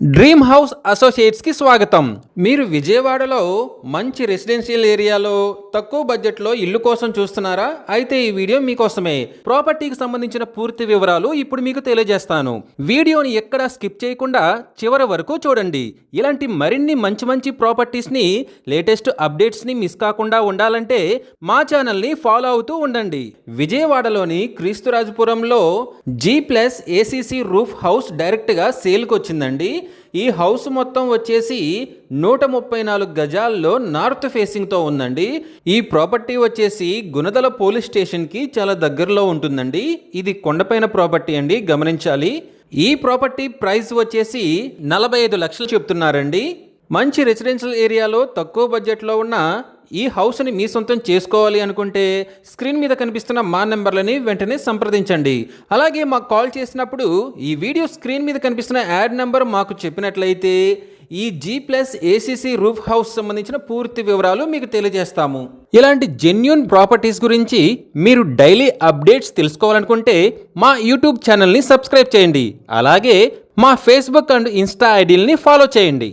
Dream house associates కి స్వాగతం. మీరు విజయవాడలో మంచి రెసిడెన్షియల్ ఏరియాలో తక్కువ బడ్జెట్లో ఇల్లు కోసం చూస్తున్నారా? అయితే ఈ వీడియో మీకోసమే. ప్రాపర్టీకి సంబంధించిన పూర్తి వివరాలు ఇప్పుడు మీకు తెలియజేస్తాను. వీడియోని ఎక్కడా స్కిప్ చేయకుండా చివరి వరకు చూడండి. ఇలాంటి మరిన్ని మంచి ప్రాపర్టీస్ ని లేటెస్ట్ అప్డేట్స్ ని మిస్ కాకుండా ఉండాలంటే మా ఛానల్ ని ఫాలో అవుతూ ఉండండి. విజయవాడలోని క్రీస్తురాజపురంలో G+ ACC roof house direct గా సేల్ కి వచ్చిందండి. ఈ హౌస్ మొత్తం వచ్చేసి 134 గజాల్లో నార్త్ ఫేసింగ్తో ఉందండి. ఈ ప్రాపర్టీ వచ్చేసి గుణదల పోలీస్ స్టేషన్కి చాలా దగ్గరలో ఉంటుందండి. ఇది కొండపైన ప్రాపర్టీ అండి, గమనించాలి. ఈ ప్రాపర్టీ ప్రైస్ వచ్చేసి 45 లక్షలు చెప్తున్నారండి. మంచి రెసిడెన్షియల్ ఏరియాలో తక్కువ బడ్జెట్లో ఉన్న ఈ హౌస్ని మీ సొంతం చేసుకోవాలి అనుకుంటే స్క్రీన్ మీద కనిపిస్తున్న మా నెంబర్లని వెంటనే సంప్రదించండి. అలాగే మాకు కాల్ చేసినప్పుడు ఈ వీడియో స్క్రీన్ మీద కనిపిస్తున్న యాడ్ నెంబర్ మాకు చెప్పినట్లయితే ఈ G+ ACC రూఫ్ హౌస్ సంబంధించిన పూర్తి వివరాలు మీకు తెలియజేస్తాము. ఇలాంటి జెన్యూన్ ప్రాపర్టీస్ గురించి మీరు డైలీ అప్డేట్స్ తెలుసుకోవాలనుకుంటే మా యూట్యూబ్ ఛానల్ని సబ్స్క్రైబ్ చేయండి. అలాగే మా ఫేస్బుక్ అండ్ ఇన్స్టా ఐడీలని ఫాలో చేయండి.